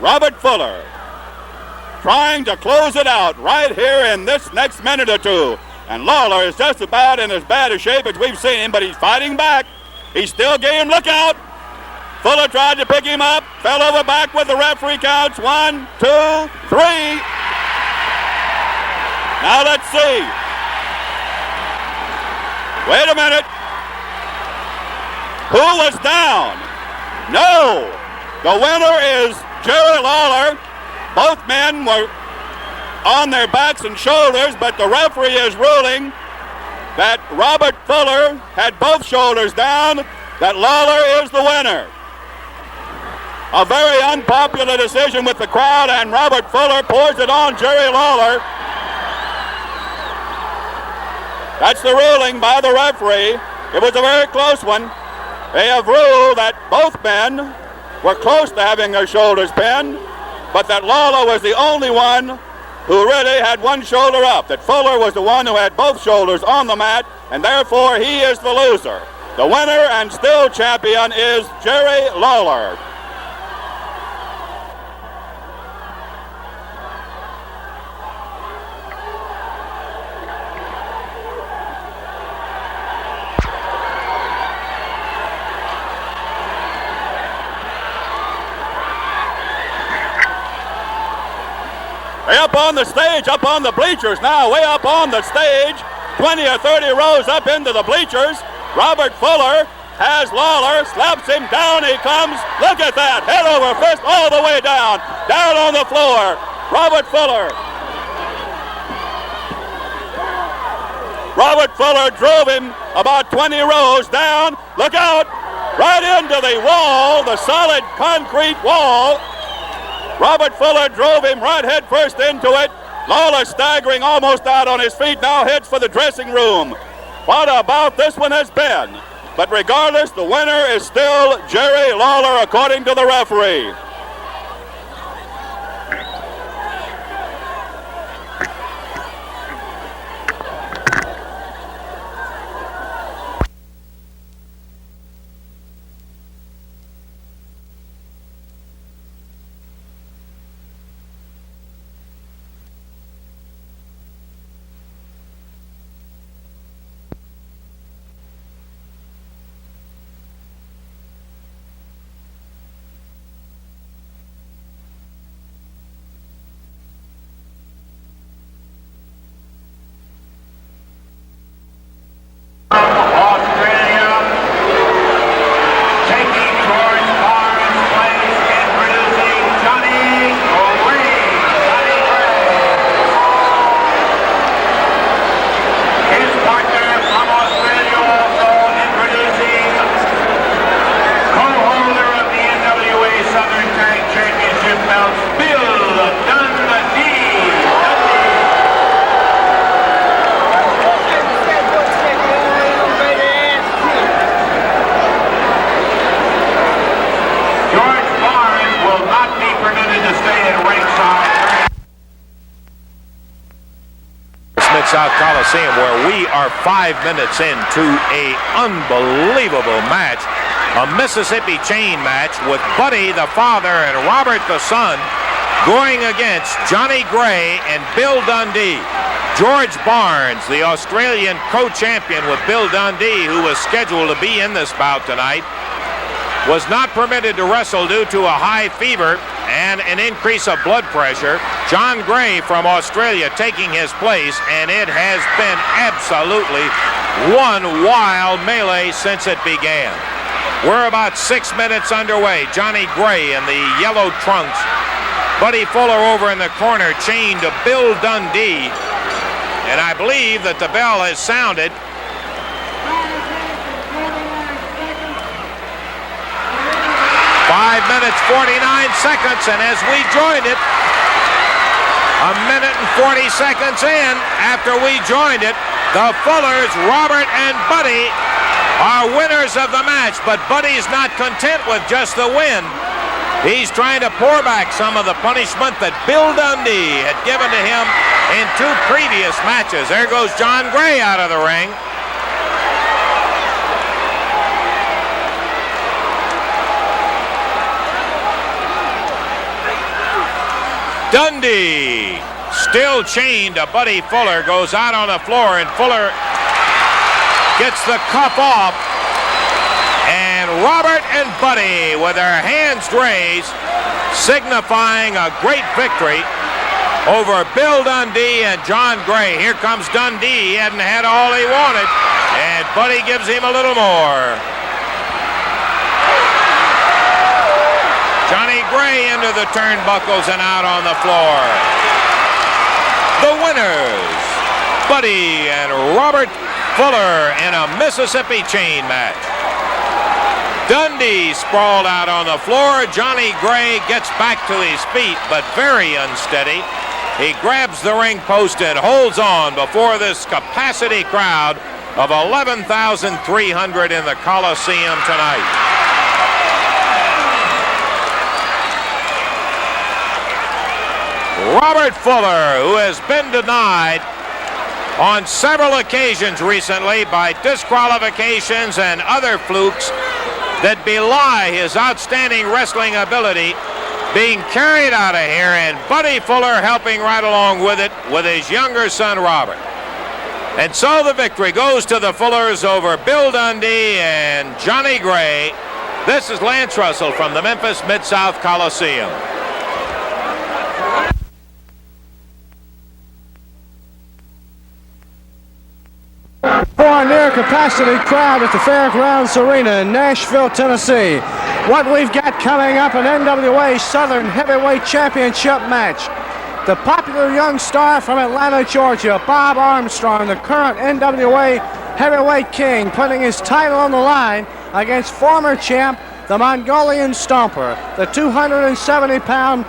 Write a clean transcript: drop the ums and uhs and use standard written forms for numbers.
Robert Fuller, trying to close it out right here in this next minute or two. And Lawler is just about in as bad a shape as we've seen him, but he's fighting back. He's still game. Look out. Fuller tried to pick him up, fell over back with the referee counts. 1, 2, 3. Now let's see. Wait a minute. Who was down? No. The winner is Jerry Lawler. Both men were on their backs and shoulders, but the referee is ruling that Robert Fuller had both shoulders down, that Lawler is the winner. A very unpopular decision with the crowd, and Robert Fuller pours it on Jerry Lawler. That's the ruling by the referee. It was a very close one. They have ruled that both men were close to having their shoulders pinned, but that Lawler was the only one who really had one shoulder up, that Fuller was the one who had both shoulders on the mat, and therefore he is the loser. The winner and still champion is Jerry Lawler. Way up on the stage, up on the bleachers now, way up on the stage, 20 or 30 rows up into the bleachers. Robert Fuller has Lawler, slaps him down, he comes. Look at that, head over fist all the way down on the floor. Robert Fuller. Robert Fuller drove him about 20 rows down. Look out, right into the wall, the solid concrete wall. Robert Fuller drove him right head first into it. Lawler staggering almost out on his feet, now heads for the dressing room. What about this one has been? But regardless, the winner is still Jerry Lawler, according to the referee. South Coliseum, where we are 5 minutes into a unbelievable match, a Mississippi chain match with Buddy the father and Robert the son going against Johnny Gray and Bill Dundee. George Barnes, the Australian co-champion with Bill Dundee, who was scheduled to be in this bout tonight, was not permitted to wrestle due to a high fever and an increase of blood pressure. John Gray from Australia taking his place, and it has been absolutely one wild melee since it began. We're about 6 minutes underway. Johnny Gray in the yellow trunks. Buddy Fuller over in the corner, chained to Bill Dundee. And I believe that the bell has sounded. 5 minutes, 49 seconds, and as we joined it, a minute and 40 seconds in, after we joined it, the Fullers, Robert and Buddy, are winners of the match, but Buddy's not content with just the win. He's trying to pour back some of the punishment that Bill Dundee had given to him in 2 previous matches. There goes John Gray out of the ring. Dundee, still chained to Buddy Fuller, goes out on the floor, and Fuller gets the cuff off. And Robert and Buddy, with their hands raised, signifying a great victory over Bill Dundee and John Gray. Here comes Dundee. He hadn't had all he wanted, and Buddy gives him a little more. Johnny Gray into the turnbuckles and out on the floor. The winners, Buddy and Robert Fuller in a Mississippi chain match. Dundee sprawled out on the floor. Johnny Gray gets back to his feet, but very unsteady. He grabs the ring post and holds on before this capacity crowd of 11,300 in the Coliseum tonight. Robert Fuller, who has been denied on several occasions recently by disqualifications and other flukes that belie his outstanding wrestling ability, being carried out of here, and Buddy Fuller helping right along with it with his younger son Robert. And so the victory goes to the Fullers over Bill Dundee and Johnny Gray. This is Lance Russell from the Memphis Mid-South Coliseum. For a near-capacity crowd at the Fairgrounds Arena in Nashville, Tennessee. What we've got coming up, an NWA Southern Heavyweight Championship match. The popular young star from Atlanta, Georgia, Bob Armstrong, the current NWA Heavyweight King, putting his title on the line against former champ, the Mongolian Stomper, the 270-pound